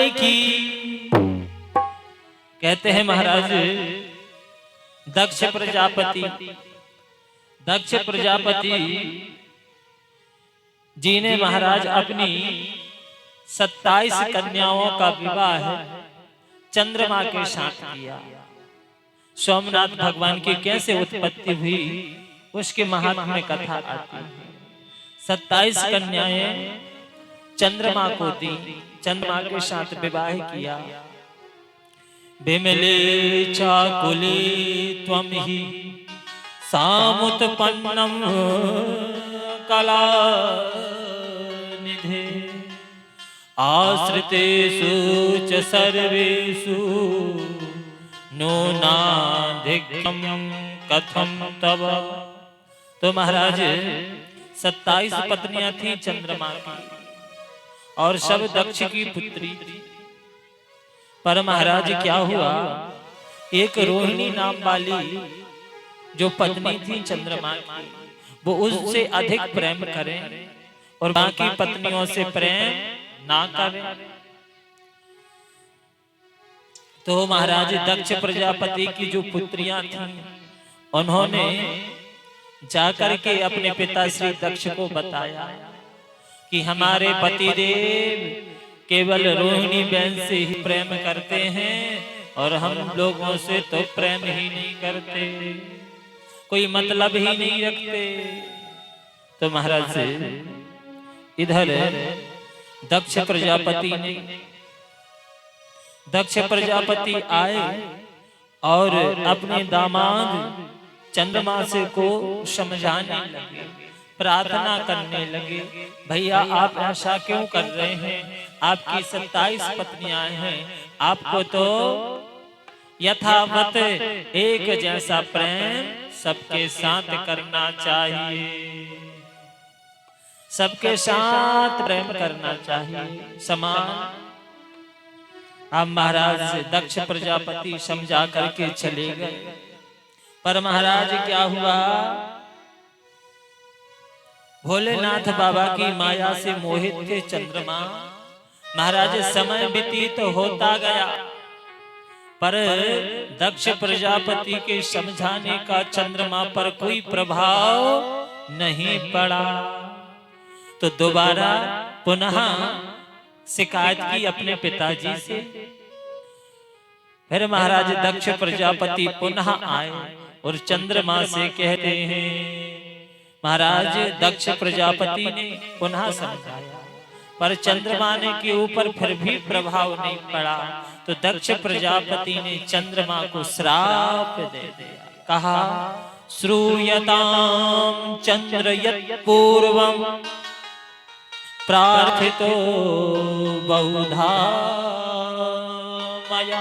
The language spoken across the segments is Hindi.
जमाने की। कहते हैं महाराज दक्ष प्रजापति जी ने महाराज अपनी 27 कन्याओं का विवाह चंद्रमा के साथ किया। सोमनाथ भगवान की कैसे उत्पत्ति हुई उसके महात्म्य कथा आती है। 27 कन्याएं चंद्रमा को दी, चंद्रमा के साथ विवाह किया। विमले चाकुले त्वं हि सामुत्पन्नं कलानिधे आश्रितेषु च सर्वेषु नूनाधिक्यं कथं तव। तो महाराज 27 पत्नियां थी चंद्रमा की और सब दक्ष की पुत्री थी। पर महाराज क्या हुआ, एक रोहिणी नाम वाली जो पत्नी थी चंद्रमा की, वो उससे अधिक प्रेम करें और बाकी पत्नियों से प्रेम ना करें। तो महाराज दक्ष प्रजापति की जो पुत्रियां थीं, उन्होंने जाकर के अपने पिता श्री दक्ष को बताया कि हमारे पतिदेव केवल रोहिणी बहन से ही प्रेम करते हैं और हम लोगों से तो प्रेम ही नहीं करते, कोई मतलब ही नहीं रखते। तो महाराज से इधर दक्ष प्रजापति आए और अपने दामाद चंद्रमा से को समझाने लगे, प्रार्थना करने लगे, भैया आप ऐसा क्यों कर रहे हैं, आपकी 27 पत्नियां हैं, आपको तो यथावत एक जैसा प्रेम सबके साथ करना चाहिए, सबके साथ प्रेम करना चाहिए समान। अब महाराज दक्ष प्रजापति समझा करके चले गए। पर महाराज क्या हुआ, भोलेनाथ बाबा की माया से मोहित थे चंद्रमा। महाराज समय व्यतीत होता गया पर दक्ष प्रजापति के समझाने का चंद्रमा पर कोई प्रभाव नहीं पड़ा। तो दोबारा पुनः शिकायत की अपने पिताजी से। फिर महाराज दक्ष प्रजापति पुनः आए और चंद्रमा से कहते हैं, महाराज दक्ष प्रजापति ने पुनः समझाया पर चंद्रमा ने के ऊपर फिर भी प्रभाव नहीं पड़ा। तो दक्ष प्रजापति ने चंद्रमा को श्राप दे दिया, कहा श्रूयतां चंद्र यत् पूर्वं प्रार्थितो बहुधा मया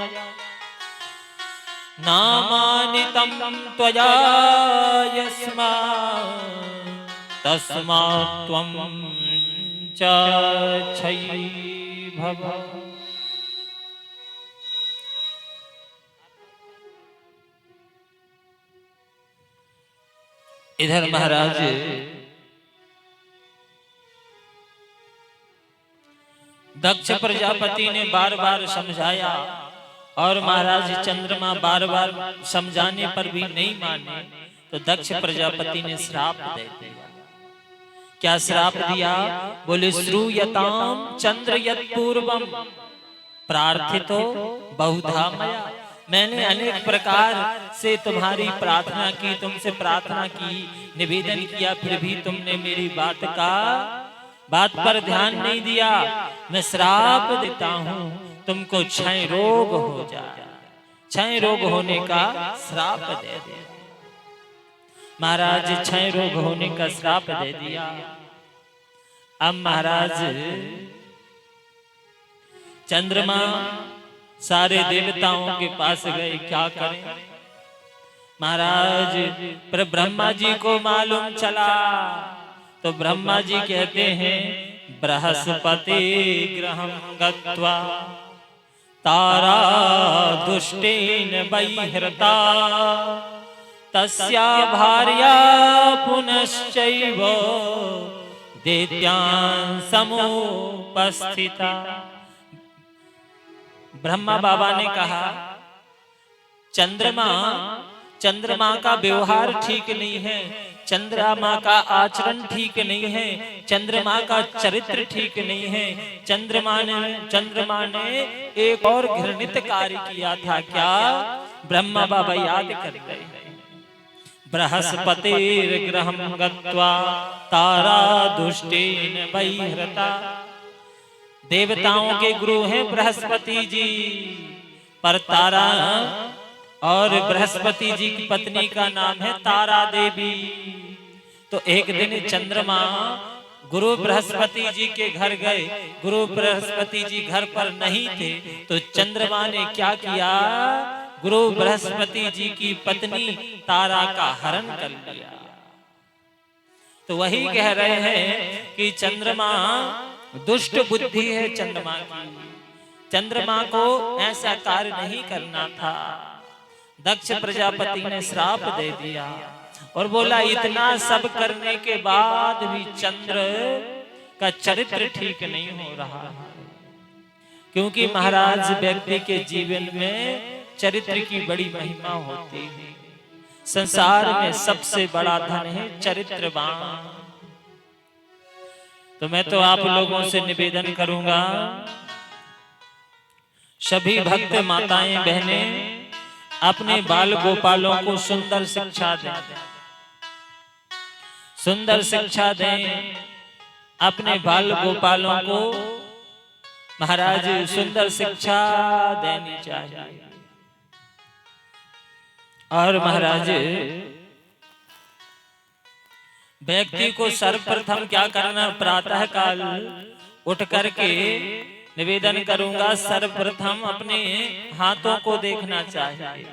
नामानितं त्वया यस्मात् तस्मात् त्वं च क्षयी भव। इधर महाराज दक्ष प्रजापति ने बार बार समझाया और महाराज चंद्रमा बार बार समझाने पर भी नहीं माने। तो दक्ष प्रजापति ने श्राप दे दिया। क्या श्राप दिया, बोले श्रूयतां चंद्र यत् पूर्वं प्रार्थितो बहुधा मया। मैंने अनेक प्रकार से तुम्हारी प्रार्थना की, तुमसे प्रार्थना की, निवेदन किया, फिर भी तुमने मेरी बात पर ध्यान नहीं दिया। मैं श्राप देता हूं, तुमको क्षय रोग हो जाए, क्षय रोग होने का श्राप दे दिया। महाराज क्षय रोग होने का श्राप दे दिया। अब महाराज चंद्रमा सारे देवताओं के पास गए, क्या करें। महाराज पर ब्रह्मा जी को मालूम चला तो ब्रह्मा जी कहते हैं, बृहस्पति ग्रहं गत्वा तारा दुष्टेन बहिर्ता तस्या भार्या पुनश्चैव दैत्यान् समुपस्थिता। ब्रह्मा बाबा ने कहा चंद्रमा का व्यवहार ठीक नहीं है, चंद्रमा का आचरण ठीक नहीं है, चंद्रमा का चरित्र ठीक नहीं है। चंद्रमा ने एक और घृणित कार्य किया था। क्या? ब्रह्मा बाबा याद कर रहे हैं। बृहस्पतिर्गृहं गत्वा तारा दुष्टेन बहिर्हृता। देवताओं के गुरु हैं बृहस्पति जी, पर तारा और बृहस्पति जी की पत्नी का नाम है तारा देवी। तो एक दिन चंद्रमा गुरु बृहस्पति जी के घर गए। गुरु बृहस्पति जी घर पर नहीं थे, तो चंद्रमा ने क्या किया? गुरु बृहस्पति जी की पत्नी तारा का हरण कर लिया। तो वही कह रहे हैं कि चंद्रमा दुष्ट बुद्धि है। चंद्रमा की, चंद्रमा को ऐसा कार्य नहीं करना था। दक्ष प्रजापति ने श्राप दे दिया और बोला इतना सब करने के बाद भी चंद्र का चरित्र ठीक नहीं हो रहा है। क्योंकि महाराज व्यक्ति के जीवन में चरित्र की बड़ी महिमा होती है। संसार में सबसे बड़ा धन है चरित्रवान। तो मैं तो आप लोगों से निवेदन करूंगा, सभी भक्त माताएं बहनें अपने बाल गोपालों को सुंदर शिक्षा दें, सुंदर शिक्षा दें। अपने बाल गोपालों को महाराज सुंदर शिक्षा देनी चाहिए। और महाराज व्यक्ति को सर्वप्रथम क्या करना? प्रातः काल उठ करके निवेदन करूंगा, सर्वप्रथम अपने हाथों को देखना चाहिए।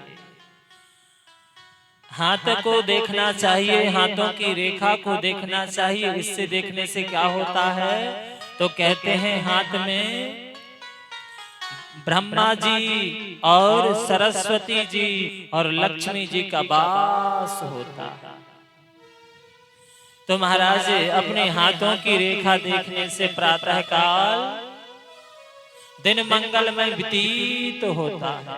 हाथ को देखना चाहिए, हाथों की रेखा को देखना चाहिए। इससे देखने से क्या होता है? तो कहते हैं हाथ में ब्रह्मा जी और सरस्वती जी और लक्ष्मी जी का वास होता है। तो महाराज अपने हाथों की रेखा देखने से प्रातः काल दिन मंगलमय व्यतीत होता है।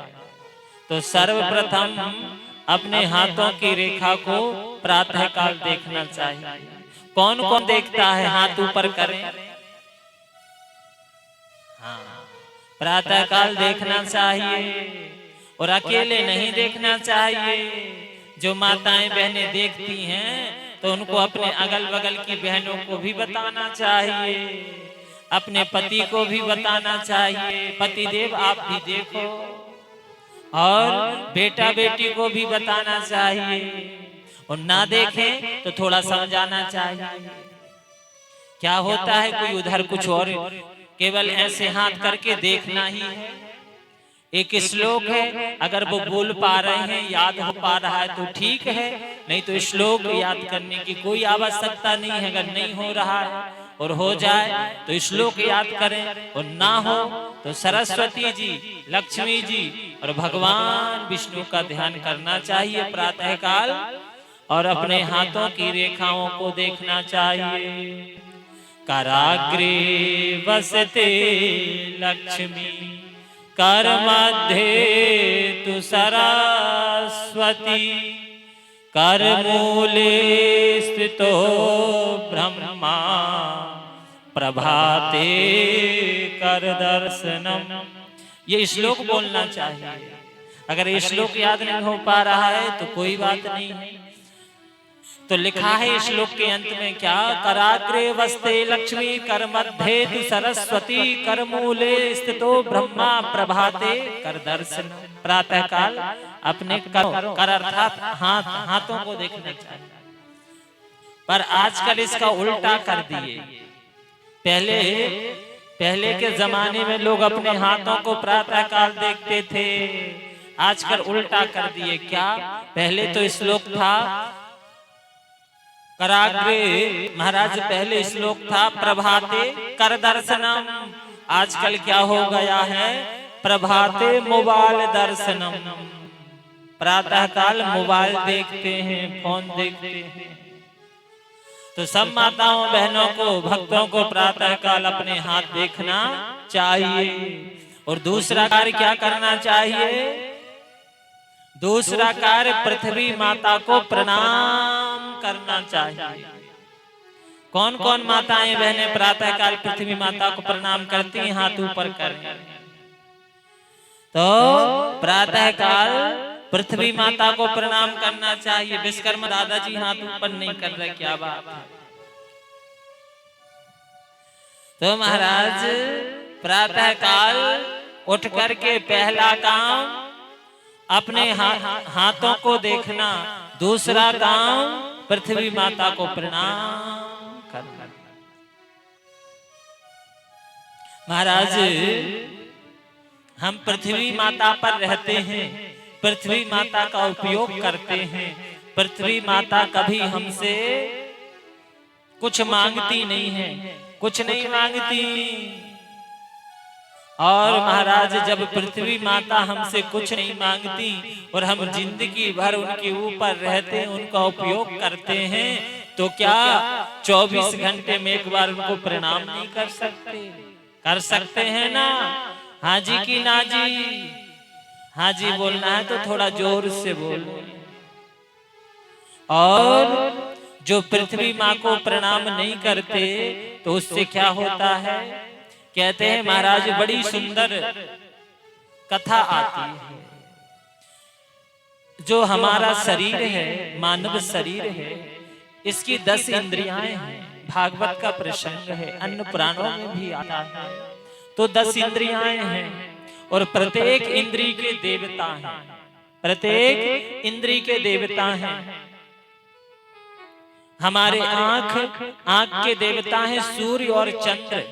तो सर्वप्रथम अपने हाथों की रेखा को प्रातः काल देखना चाहिए। कौन कौन देखता है? हाथ ऊपर करें। हाँ, प्रातः काल देखना चाहिए और अकेले नहीं देखना चाहिए। जो माताएं बहनें देखती हैं तो उनको अपने अगल बगल की बहनों को भी बताना चाहिए, अपने पति को भी बताना चाहिए। पति देव आप भी देखो, और बेटा बेटी को भी बताना चाहिए। और ना देखें तो थोड़ा समझाना चाहिए। क्या होता है, कोई उधर कुछ और केवल ऐसे हाथ करके देखना ही है। एक श्लोक है, अगर वो बोल पा रहे हैं, याद हो पा रहा है तो ठीक है, नहीं तो श्लोक याद करने की कोई आवश्यकता नहीं है। अगर नहीं हो रहा है और हो जाए तो श्लोक याद करें, और ना हो तो सरस्वती जी, लक्ष्मी जी और भगवान विष्णु का ध्यान करना चाहिए प्रातः काल, और अपने हाथों की रेखाओं को देखना चाहिए। कराग्रे वसते लक्ष्मी कर मध्ये तु सरस्वती कर मूले स्थितो ब्रह्मा प्रभाते कर दर्शनम। ये श्लोक बोलना चाहिए। अगर ये श्लोक याद नहीं हो पा रहा है तो कोई बात नहीं है। तो लिखा है श्लोक के अंत में क्या? कराग्रे वस्ते लक्ष्मी कर मध्ये तु सरस्वती कर मूले स्थितो ब्रह्मा प्रभाते कर दर्शन। प्रातः काल अपने कर अर्थात हाथों को देखना चाहिए। पर आजकल इसका उल्टा कर दिए। पहले के जमाने में लोग अपने हाथों को प्रातः काल देखते थे, आजकल उल्टा कर दिए। क्या? पहले तो श्लोक था कराग्रे, महाराज पहले श्लोक था प्रभाते कर दर्शनम। आजकल क्या हो गया है? प्रभाते मोबाइल दर्शनम। प्रातः काल मोबाइल देखते हैं, फोन देखते हैं। तो सब माताओं बहनों को, भक्तों को प्रातः काल अपने हाथ देखना चाहिए। और दूसरा कार्य क्या करना चाहिए? दूसरा कार्य पृथ्वी माता को प्रणाम करना चाहिए। कौन कौन माताएं बहनें प्रातः काल पृथ्वी माता को प्रणाम करती हैं? हाथ ऊपर करें। तो प्रातः काल पृथ्वी माता को प्रणाम करना चाहिए। विश्वकर्मा दादाजी हाथ ऊपर नहीं कर रहे, क्या बात है। तो महाराज प्रातः काल उठ करके पहला काम अपने हाथों को देखना, दूसरा काम पृथ्वी माता को प्रणाम करना। महाराज हम पृथ्वी माता पर रहते हैं, पृथ्वी माता का उपयोग करते हैं। पृथ्वी माता कभी हमसे कुछ मांगती नहीं है, कुछ नहीं मांगती। और महाराज जब पृथ्वी माता हमसे कुछ नहीं मांगती और हम जिंदगी भर उनके ऊपर रहते हैं, उनका उपयोग करते हैं, तो क्या 24 घंटे में एक बार उनको प्रणाम नहीं कर सकते? कर सकते हैं ना? हाँ जी की ना जी? हाँ जी बोलना है तो थोड़ा जोर से बोलो। और जो पृथ्वी माँ को प्रणाम नहीं करते तो उससे क्या होता है? कहते हैं महाराज बड़ी सुंदर कथा आती है। जो हमारा शरीर है, मानव शरीर है, इसकी 10 इंद्रियां हैं। भागवत का प्रसंग है, अन्य पुराणों में भी आता है। तो 10 इंद्रियां हैं और प्रत्येक इंद्रिय के देवता हैं, प्रत्येक इंद्रिय के देवता हैं। हमारे आंख के देवता हैं सूर्य और चंद्र।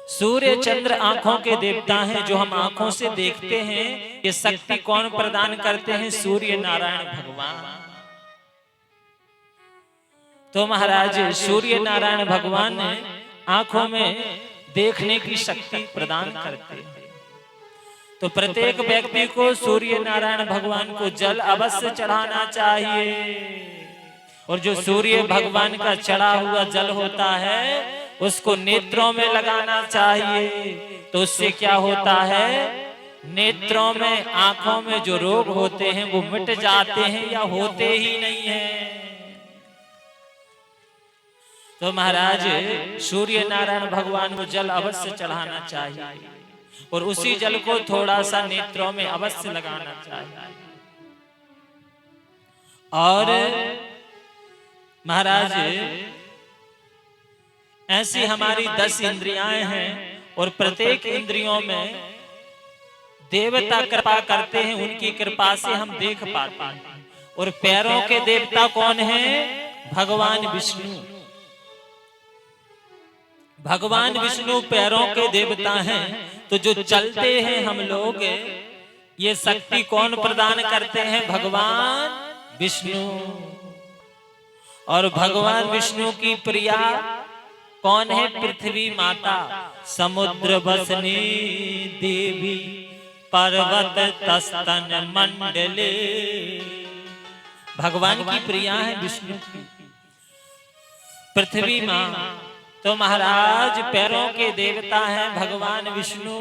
सूर्य चंद्र आंखों के देवता हैं, जो हम आंखों से देखते हैं। ये शक्ति कौन प्रदान करते हैं? सूर्य नारायण भगवान। तो महाराज सूर्य नारायण भगवान आंखों में देखने की शक्ति प्रदान करते हैं। तो प्रत्येक व्यक्ति को सूर्य नारायण भगवान को जल अवश्य चढ़ाना चाहिए। और जो सूर्य भगवान का चढ़ा हुआ जल होता है उसको नेत्रों में लगाना चाहिए। तो उससे क्या होता है? नेत्रों में, आंखों में जो रोग होते हैं वो मिट जाते हैं या होते ही नहीं है। तो महाराज सूर्य नारायण भगवान को जल अवश्य चढ़ाना चाहिए और उसी जल को थोड़ा सा नेत्रों में अवश्य लगाना चाहिए। और महाराज ऐसी हमारी 10 इंद्रियां हैं और प्रत्येक इंद्रियों में देवता कृपा करते हैं, उनकी कृपा से हम देख पाते हैं। और पैरों के देवता कौन हैं? भगवान विष्णु। भगवान विष्णु पैरों के देवता हैं। तो जो चलते हैं हम लोग, ये शक्ति कौन प्रदान करते हैं? भगवान विष्णु। और भगवान विष्णु की प्रिया कौन है? पृथ्वी माता। समुद्र बसनी देवी पर्वत तस्तन मंडले। भगवान की प्रिया है विष्णु की पृथ्वी माँ। तो महाराज पैरों के देवता हैं भगवान विष्णु।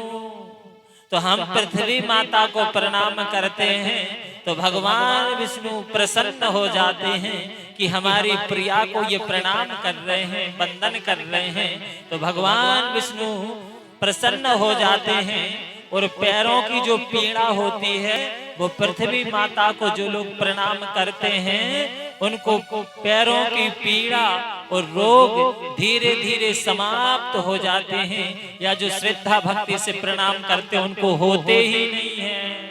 तो हम पृथ्वी माता को प्रणाम करते हैं तो भगवान विष्णु प्रसन्न हो जाते हैं कि हमारी प्रिया को ये प्रणाम कर रहे हैं, वंदन कर रहे हैं। तो भगवान विष्णु प्रसन्न हो जाते हैं और पैरों की जो पीड़ा होती है वो पृथ्वी माता को जो लोग प्रणाम करते हैं उनको पैरों की पीड़ा और रोग धीरे धीरे समाप्त हो जाते हैं, या जो श्रद्धा भक्ति से प्रणाम करते हैं उनको होते ही नहीं है।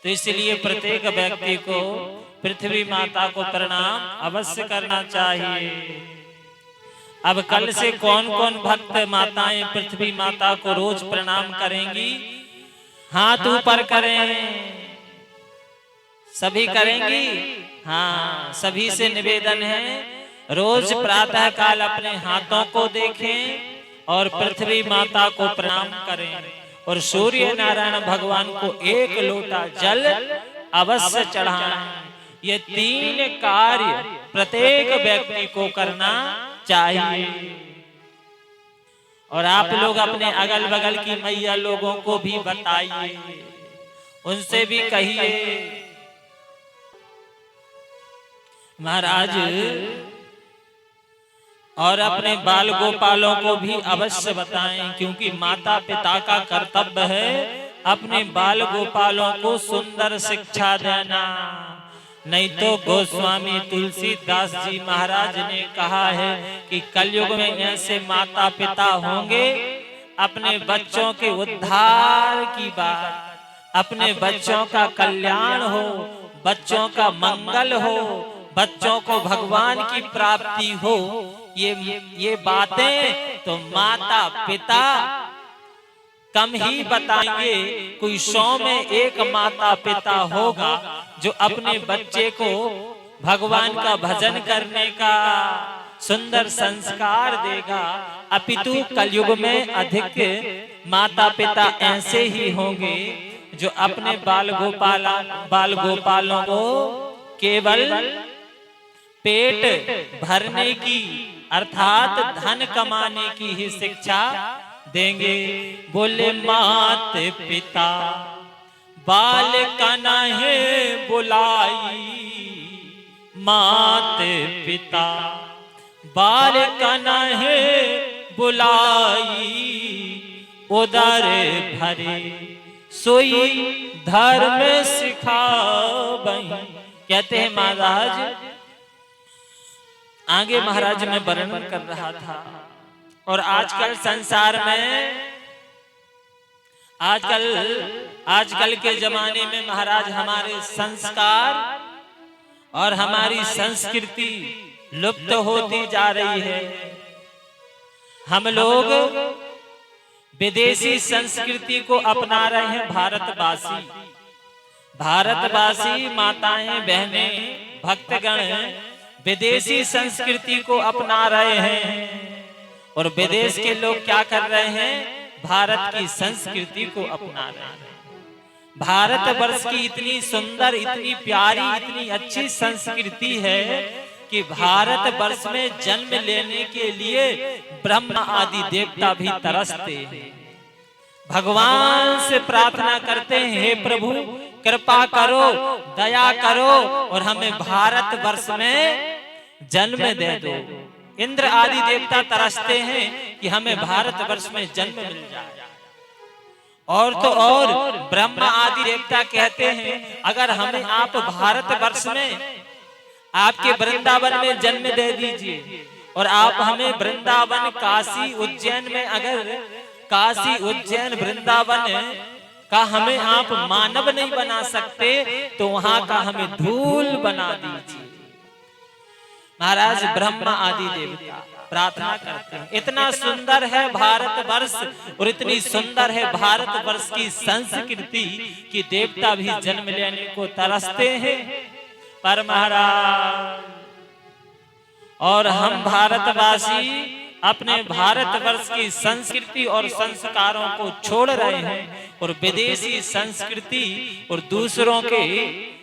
तो इसलिए प्रत्येक व्यक्ति को पृथ्वी माता को प्रणाम अवश्य करना चाहिए। अब कल से कौन कौन भक्त माताएं पृथ्वी माता को रोज प्रणाम करेंगी? हाथ ऊपर करें। सभी करेंगी? हाँ, सभी से निवेदन है रोज प्रातः काल अपने हाथों को देखें और पृथ्वी माता को प्रणाम करें और सूर्य नारायण भगवान को 1 लोटा जल अवश्य चढ़ाएं। ये 3 कार्य प्रत्येक व्यक्ति को करना चाहिए। और आप लोग अपने अगल बगल की मैया लोगों को भी बताइए, उनसे भी कहिए। महाराज और अपने बाल गोपालों को भी अवश्य बताएं, क्योंकि माता पिता का कर्तव्य है अपने बाल गोपालों को सुंदर शिक्षा देना। नहीं तो गोस्वामी तुलसीदास जी महाराज ने कहा है कि कलयुग में ऐसे माता पिता होंगे, अपने बच्चों के उद्धार की बात, अपने बच्चों का कल्याण हो, बच्चों का मंगल हो, बच्चों को भगवान की प्राप्ति हो, ये बातें तो माता पिता कम ही बताएंगे। कोई 100 में 1 माता पिता होगा जो अपने बच्चे को भगवान का भजन करने का सुंदर संस्कार देगा। अपितु कलयुग में अधिक माता पिता ऐसे ही होंगे जो अपने बाल गोपालों को केवल पेट भरने की अर्थात धन कमाने की ही शिक्षा देंगे। बोले मात पिता बाल का नाहे बुलाई, मात पिता बाल का नाहे बुलाई, उदर भरे सोई धर्म सिखावई। कहते हैं महाराज, आगे महाराज में वर्णन कर रहा था। और आजकल संसार में आजकल के जमाने में महाराज हमारे संस्कार और हमारी संस्कृति लुप्त होती जा रही है। हम लोग विदेशी संस्कृति को अपना रहे हैं। भारतवासी माताएं बहनें भक्तगण विदेशी संस्कृति को अपना रहे हैं, और विदेश के लोग क्या कर रहे हैं? भारत की संस्कृति को अपना रहे हैं। भारतवर्ष की इतनी सुंदर, इतनी प्यारी, इतनी अच्छी संस्कृति है कि भारतवर्ष में जन्म लेने के लिए ब्रह्मा आदि देवता भी तरसते हैं, भगवान से प्रार्थना करते हैं, हे प्रभु कृपा करो, दया करो और हमें भारतवर्ष में जन्म दे दो। इंद्र आदि देवता तरसते हैं कि हमें भारतवर्ष में जन्म मिल जाए। और तो और ब्रह्मा आदि देवता कहते हैं अगर हमें आप भारतवर्ष में आपके वृंदावन में जन्म दे दीजिए, और आप हमें वृंदावन काशी उज्जैन में, अगर काशी उज्जैन वृंदावन का हमें आप मानव नहीं बना सकते तो वहां का हमें धूल बना दीजिए। महाराज ब्रह्मा आदि देवता प्रार्थना करते हैं। इतना सुंदर है भारतवर्ष और इतनी सुंदर है भारतवर्ष की संस्कृति कि देवता भी जन्म लेने को तरसते हैं। पर महाराज और हम भारतवासी अपने भारतवर्ष की संस्कृति और संस्कारों को छोड़ रहे हैं और विदेशी संस्कृति और दूसरों के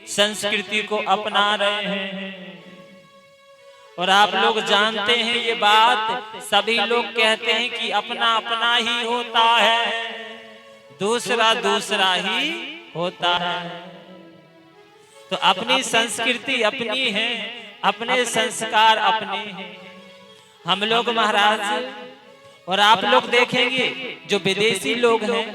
संस्कृति को अपना रहे हैं। और आप लोग जानते हैं ये बात, सभी लोग कहते हैं कि अपना अपना ही होता है, दूसरा दूसरा ही होता है। तो अपनी संस्कृति अपनी है, अपने संस्कार अपने हैं। हम लोग महाराज और आप लोग देखेंगे जो विदेशी लोग हैं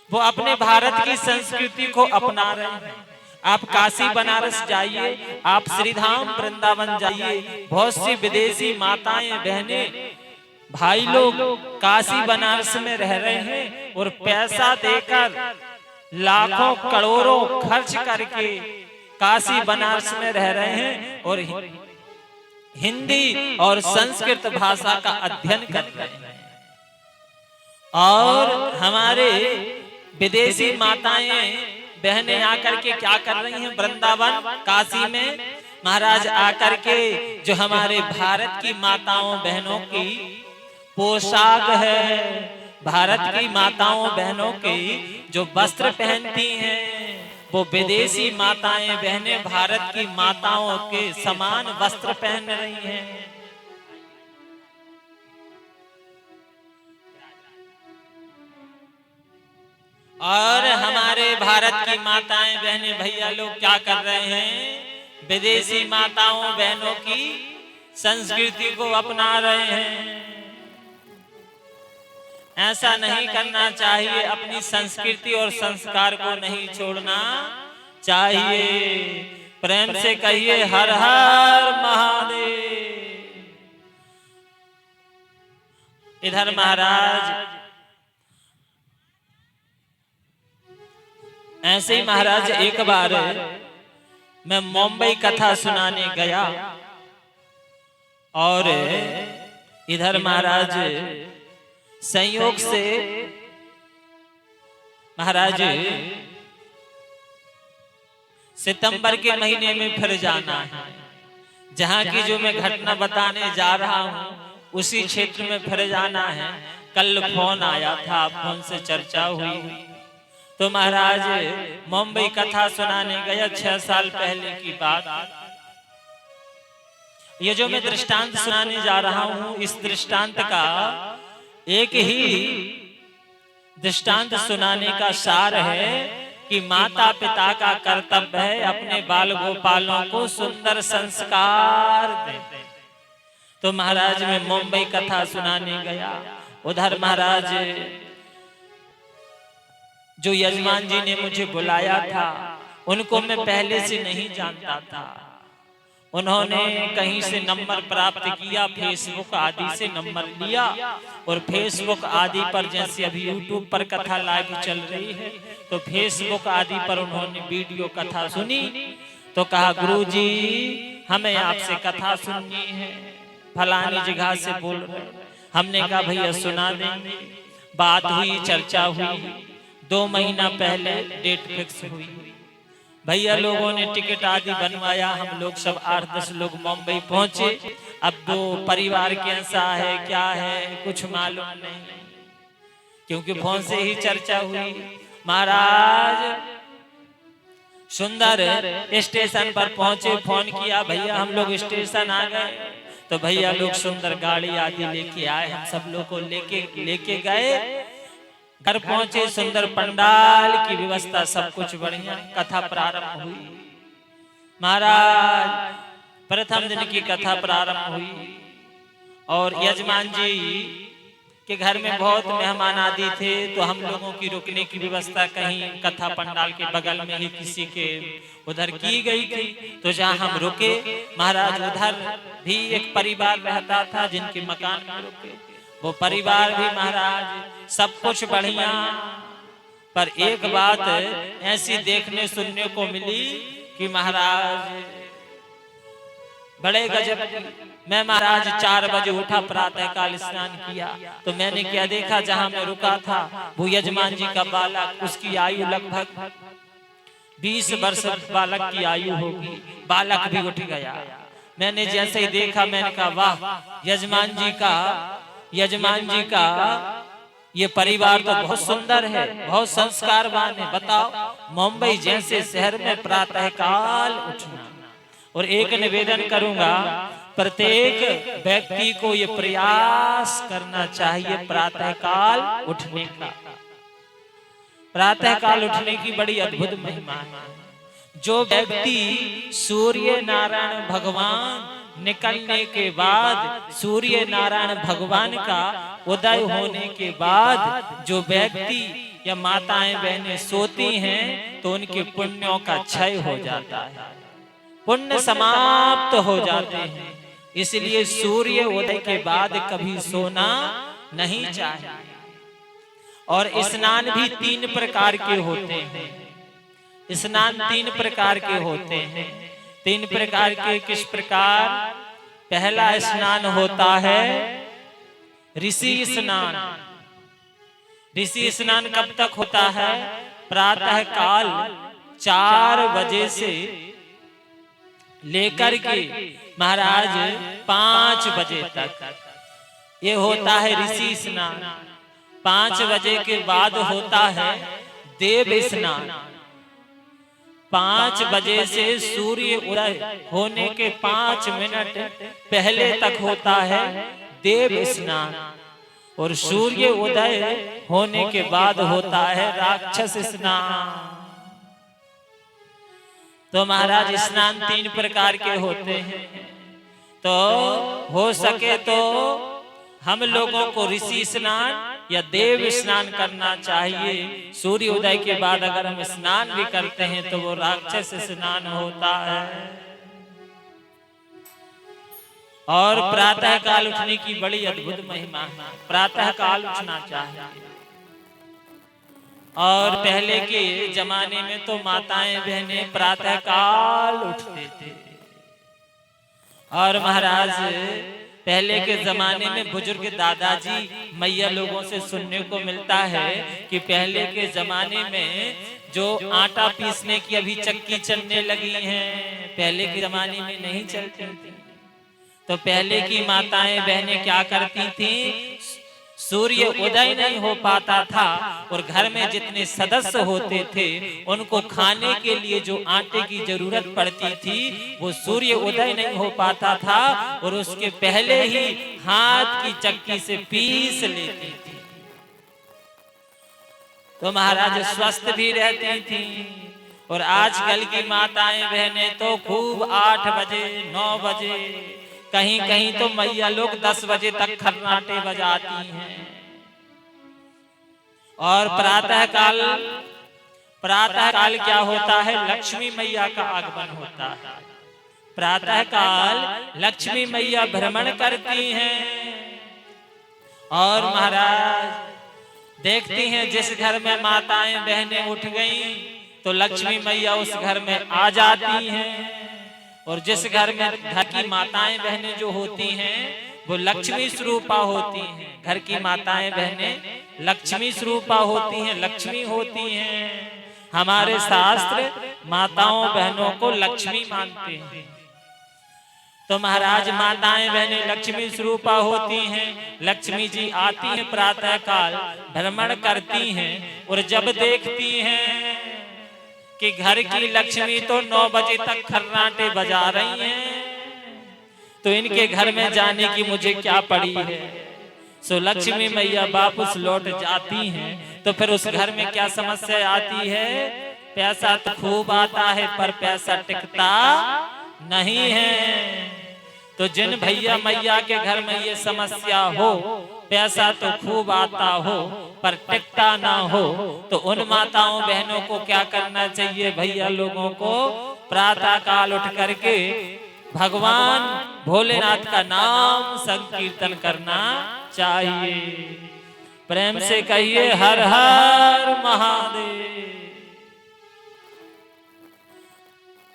वो अपने भारत की संस्कृति को अपना रहे हैं। आप काशी बनारस जाइए, आप श्रीधाम वृंदावन जाइए, बहुत सी विदेशी माताएं बहनें भाई लोग काशी बनारस में रह रहे हैं और पैसा देकर लाखों करोड़ों खर्च करके काशी बनारस में रह रहे हैं और हिंदी और संस्कृत भाषा का अध्ययन कर रहे हैं। और हमारे विदेशी माताएं बहनें आकर के क्या कर रही हैं? वृंदावन काशी में महाराज आकर के जो हमारे भारत की माताओं बहनों की पोशाक है, भारत की माताओं बहनों की जो वस्त्र पहनती हैं, वो विदेशी माताएं बहनें भारत की माताओं के समान वस्त्र पहन रही हैं। और हमारे भारत की माताएं बहनें भैया लोग क्या कर रहे हैं, विदेशी माताओं बहनों की संस्कृति को अपना रहे हैं। ऐसा नहीं करना चाहिए, अपनी संस्कृति और संस्कार को नहीं छोड़ना चाहिए। प्रेम से कहिए हर हर महादेव। इधर महाराज ऐसे ही महाराज एक बार मैं मुंबई कथा सुनाने गया और इधर महाराज संयोग से महाराज सितंबर के महीने में फिर जाना है। जहां की जो मैं घटना बताने जा रहा हूं उसी क्षेत्र में फिर जाना है। कल फोन आया था, फोन से चर्चा हुई तो महाराज मुंबई कथा सुनाने गया 6 साल पहले की बात। ये जो मैं दृष्टांत सुनाने जा रहा हूं इस दृष्टांत का एक ही दृष्टांत सुनाने का सार है कि माता पिता का कर्तव्य है अपने बाल गोपालों को सुंदर संस्कार दें। तो महाराज मैं मुंबई कथा सुनाने गया। उधर महाराज जो यजमान जी ने मुझे बुलाया था उनको मैं पहले से नहीं जानता था। उन्होंने कहीं से नंबर प्राप्त किया, फेसबुक आदि से नंबर लिया और फेसबुक आदि पर जैसे अभी यूट्यूब पर कथा लाइव चल रही है तो फेसबुक आदि पर उन्होंने वीडियो कथा सुनी तो कहा गुरुजी हमें आपसे कथा सुननी है, फलानी जगह से बोल रहे। हमने कहा भैया सुना देंगे। बात हुई, चर्चा हुई, 2 महीना पहले डेट फिक्स हुई। भैया लोगों ने टिकट आदि बनवाया, हम लोग सब 8-10 लोग मुंबई पहुंचे। अब वो परिवार कैसा है क्या है कुछ मालूम नहीं, क्योंकि फोन से ही चर्चा हुई। महाराज सुंदर स्टेशन पर पहुंचे, फोन किया भैया हम लोग स्टेशन आ गए। तो भैया लोग सुंदर गाड़ी आदि लेके आए, हम सब लोग को लेके गए। घर पहुंचे, सुंदर पंडाल की व्यवस्था, सब कुछ बढ़िया। कथा प्रारंभ हुई। महाराज प्रथम दिन की कथा प्रारंभ हुई और यजमान जी के घर में बहुत मेहमान आदि थे तो हम लोगों की रुकने की व्यवस्था कहीं कथा पंडाल के बगल में ही किसी के उधर की गई थी। तो जहां हम रुके महाराज उधर भी एक परिवार रहता था जिनके मकान में रुके। वो परिवार भी महाराज सब कुछ बढ़िया, पर एक बात ऐसी देखने सुनने को मिली कि महाराज बड़े गजब। मैं महाराज 4 बजे उठा, प्रातः काल स्नान किया तो मैंने क्या देखा, जहां मैं रुका था वो यजमान जी का बालक, उसकी आयु लगभग 20 वर्ष बालक की आयु होगी। बालक भी उठ गया। मैंने जैसे ही देखा मैंने कहा वाह यजमान जी का ये परिवार तो बहुत सुंदर है, बहुत संस्कारवान है। बताओ मुंबई जैसे शहर में प्रातः काल उठना। और एक निवेदन करूंगा, प्रत्येक व्यक्ति को ये प्रयास करना चाहिए प्रातः काल उठने का। प्रातः काल उठने की बड़ी अद्भुत महिमा है। जो व्यक्ति सूर्य नारायण भगवान निकलने के बाद, सूर्य नारायण भगवान का उदय होने के बाद जो व्यक्ति या माताएं बहनें सोती हैं तो उनके पुण्यों का क्षय हो जाता है, पुण्य समाप्त हो जाते हैं। इसलिए सूर्य उदय के बाद कभी सोना नहीं चाहिए। और स्नान भी 3 प्रकार के होते हैं। स्नान 3 प्रकार के होते हैं। 3 प्रकार के किस प्रकार? पहला स्नान होता है ऋषि स्नान। ऋषि स्नान कब तक होता है? प्रातः काल 4 बजे से लेकर के महाराज 5 बजे तक ये होता है ऋषि स्नान। 5 बजे के बाद होता है देव स्नान। 5 बजे से सूर्य उदय होने के 5 मिनट पहले तक होता है देव स्नान। और सूर्य उदय होने के बाद होता है राक्षस स्नान। तो महाराज स्नान 3 प्रकार के होते हैं। तो हो सके तो हम लोगों को ऋषि स्नान या देव स्नान करना चाहिए। सूर्य उदय के बाद अगर हम स्नान भी करते हैं तो वो राक्षस स्नान होता है। और प्रातः काल उठने की बड़ी अद्भुत महिमा है। प्रातः काल उठना चाहिए। और पहले के जमाने में तो माताएं बहनें प्रातः काल उठते थे। और महाराज पहले के जमाने में बुजुर्ग दादाजी मैया लोगों से सुनने को मिलता है कि पहले के जमाने में जो आटा पीसने की अभी चक्की चलने लगी हैं, पहले के जमाने में नहीं चलती थी। तो पहले की माताएं बहनें क्या करती थी, सूर्य उदय नहीं हो पाता था और घर में जितने सदस्य होते थे उनको खाने के लिए जो आटे की जरूरत पड़ती थी वो सूर्य उदय नहीं हो पाता था और उसके पहले ही हाथ की चक्की से पीस लेती थी। तो महाराज स्वस्थ भी रहती थी। और आजकल की माताएं बहनें तो खूब 8 बजे 9 बजे, कहीं कहीं तो मैया लोग 10 बजे तक खर्राटे बजाती हैं। और प्रातः काल क्या होता है, लक्ष्मी मैया का आगमन होता है। प्रातः काल लक्ष्मी मैया भ्रमण करती हैं। और महाराज देखती हैं जिस घर में माताएं बहनें उठ गईं तो लक्ष्मी मैया उस घर में आ जाती हैं। और जिस घर में घर की माताएं बहनें जो होती हैं वो लक्ष्मी स्वरूपा होती हैं। घर की माताएं बहनें लक्ष्मी स्वरूपा होती हैं, लक्ष्मी होती हैं। हमारे शास्त्र माताओं बहनों को लक्ष्मी मानते हैं। तो महाराज माताएं बहनें लक्ष्मी स्वरूपा होती हैं। लक्ष्मी जी आती हैं प्रातः काल, भ्रमण करती हैं और जब देखती हैं कि घर की लक्ष्मी तो 9 बजे तक खर्राटे बजा रही हैं तो इनके घर में जाने की मुझे क्या पड़ी है। सो लक्ष्मी मैया वापस लौट जाती हैं। तो फिर उस घर में क्या समस्या आती है, पैसा तो खूब आता है पर पैसा टिकता नहीं है। तो जिन भैया मैया के घर में ये समस्या हो, पैसा तो खूब आता हो पर टिकता ना हो, तो उन माताओं बहनों को क्या करना चाहिए भैया लोगों को, प्रातः काल उठ करके भगवान भोलेनाथ का नाम संकीर्तन करना चाहिए। प्रेम से कहिए हर हर महादेव।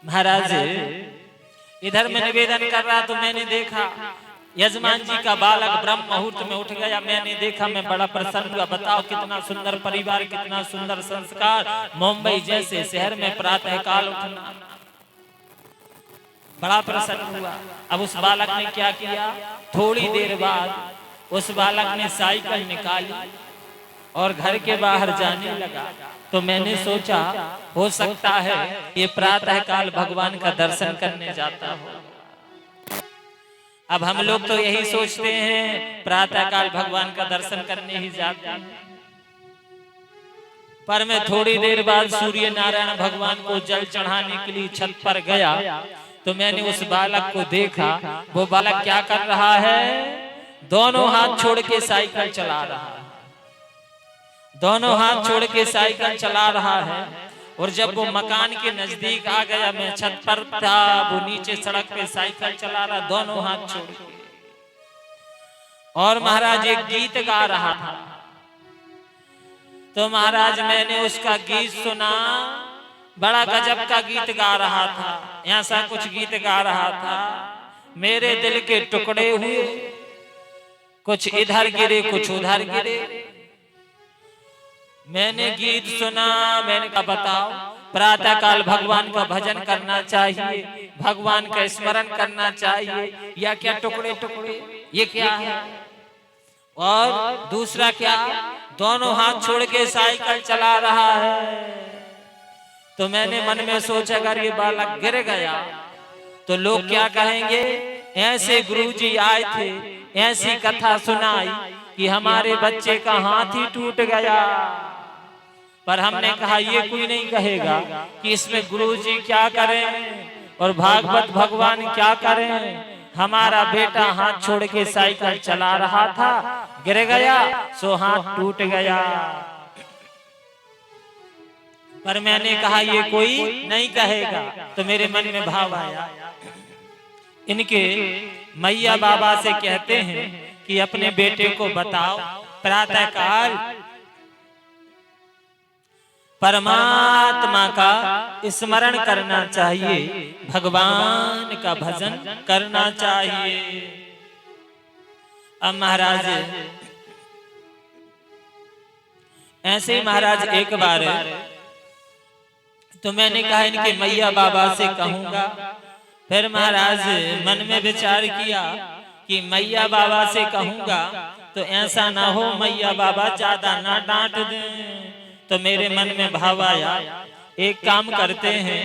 महाराज इधर मैं निवेदन कर रहा तो मैंने देखा यजमान जी का बालक ब्रह्म मुहूर्त में उठ गया। मैंने देखा, मैं बड़ा प्रसन्न हुआ। बताओ कितना सुंदर परिवार, कितना सुंदर संस्कार। मुंबई जैसे शहर में प्रातः काल उठना, बड़ा प्रसन्न हुआ। अब उस बालक ने क्या किया, थोड़ी देर बाद उस बालक ने साइकिल निकाली और घर के बाहर जाने लगा। तो मैंने सोचा हो सकता है ये प्रातः काल भगवान का दर्शन करने जाता हो। अब हम लोग तो यही सोचते हैं प्रातः काल भगवान का दर्शन करने ही जाते हैं। पर मैं थोड़ी देर बाद सूर्य नारायण भगवान को जल चढ़ाने के लिए छत पर गया तो मैंने उस बालक को देखा। वो बालक क्या कर रहा है, दोनों हाथ छोड़ के साइकिल चला रहा है। दोनों हाथ छोड़ के साइकिल चला रहा है। और जब वो मकान के नजदीक आ गया, मैं छत पर था, वो नीचे सड़क पे साइकिल चला रहा, दोनों हाथ छोड़ के। और महाराज एक गीत गा रहा था। तो महाराज मैंने उसका गीत सुना, बड़ा गजब का गीत गा रहा था। ऐसा कुछ गीत गा रहा था, मेरे दिल के टुकड़े हुए, कुछ इधर गिरे कुछ उधर गिरे। मैंने गीत सुना, मैंने कहा बताओ, प्रातः काल भगवान का भजन करना चाहिए, भगवान का स्मरण करना चाहिए, या क्या टुकड़े टुकड़े, ये क्या है? और दूसरा क्या, दोनों हाथ छोड़ के साइकिल चला रहा है। तो मैंने मन में सोचा अगर ये बालक गिर गया तो लोग क्या कहेंगे, ऐसे गुरुजी आए थे, ऐसी कथा सुनाई कि हमारे बच्चे का हाथ ही टूट गया। पर हमने कहा ये कोई नहीं कहेगा कि इसमें गुरुजी क्या करें और भागवत भगवान क्या करें। हमारा बेटा हाथ छोड़ के साइकिल चला रहा था, गिर गया, सो हाथ टूट गया। पर मैंने कहा ये कोई नहीं कहेगा। तो मेरे मन में भाव आया, इनके मैया बाबा से कहते हैं कि अपने बेटे को बताओ प्रातः काल परमात्मा का स्मरण करना चाहिए, भगवान का भजन करना चाहिए। अब महाराज ऐसे ही महाराज एक बार तो मैंने कहा इनके मैया बाबा से कहूंगा। फिर महाराज मन में विचार किया कि मैया बाबा से कहूंगा तो ऐसा ना हो मैया बाबा ज्यादा ना डांट दें। तो मेरे मन में भाव आया, एक काम करते हैं,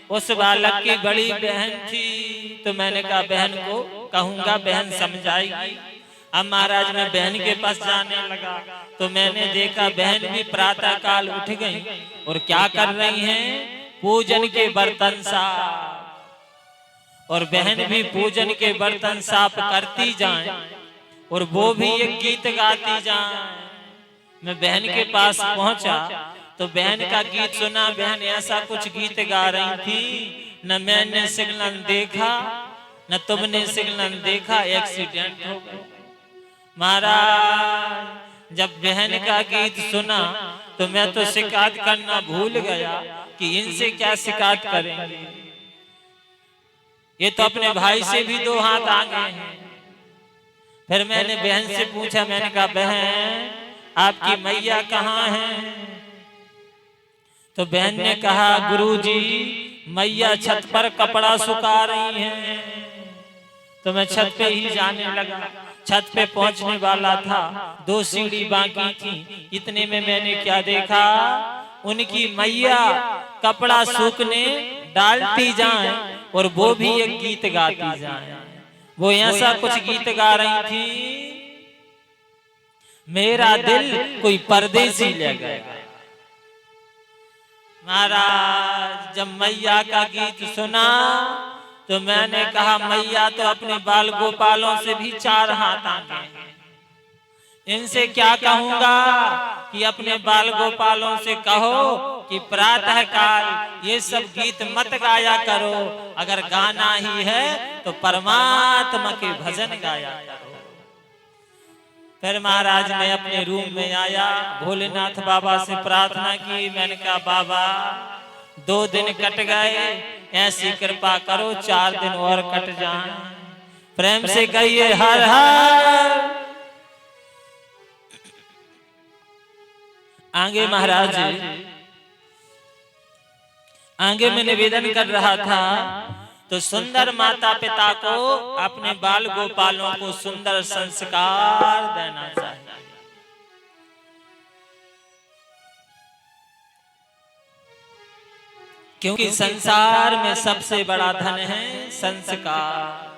उस बालक की बड़ी बहन थी तो मैंने कहा बहन को कहूंगा, बहन समझाएगी। अब महाराज मैं बहन के पास जाने लगा तो मैंने देखा बहन भी प्रातः काल उठ गई और क्या कर रही हैं, पूजन के बर्तन साफ। और बहन भी पूजन के बर्तन साफ करती जाए और वो भी एक गीत गाती जाए। मैं बहन के पास पहुंचा तो बहन का गीत सुना। बहन ऐसा कुछ गीत गा रही थी, न मैंने सिग्नल देखा न तुमने सिग्नल देखा, एक्सीडेंट हो गया। महाराज जब बहन का गीत सुना तो मैं तो शिकायत करना भूल गया कि इनसे क्या शिकायत करेंगे, ये तो अपने भाई से भी दो हाथ आगे हैं। फिर मैंने बहन से पूछा, मैंने कहा बहन आपकी मैया कहाँ है? तो बहन ने कहा गुरुजी मैया छत पर कपड़ा सुखा रही हैं। तो मैं छत पे ही जाने लगा। छत पे पहुंचने वाला था, 2 सीढ़ी बाकी थी। इतने में मैंने क्या देखा, उनकी मैया कपड़ा सूखने डालती जाए और वो भी एक गीत गाती जाए। वो ऐसा कुछ गीत गा रही थी, मेरा दिल कोई परदेसी ले गया। महाराज जब मैया का गीत सुना तो मैंने कहा मैया तो अपने बाल गोपालों से भी 4 हाथ आगे हैं, इनसे क्या कहूंगा कि अपने बाल गोपालों से कहो कि प्रातः काल ये सब गीत मत गाया करो, अगर गाना ही है तो परमात्मा के भजन गाया करो। फिर महाराज मैं अपने रूम में आया, भोलेनाथ बाबा से प्रार्थना की। मैंने कहा बाबा 2 दिन कट गए, ऐसी कृपा करो 4 दिन और कट जाएं। प्रेम से कहिए हर हर। आगे महाराज आगे में निवेदन कर रहा था तो सुंदर माता पिता को अपने बाल गोपालों को सुंदर संस्कार देना चाहिए। क्योंकि संसार में सबसे बड़ा धन है संस्कार।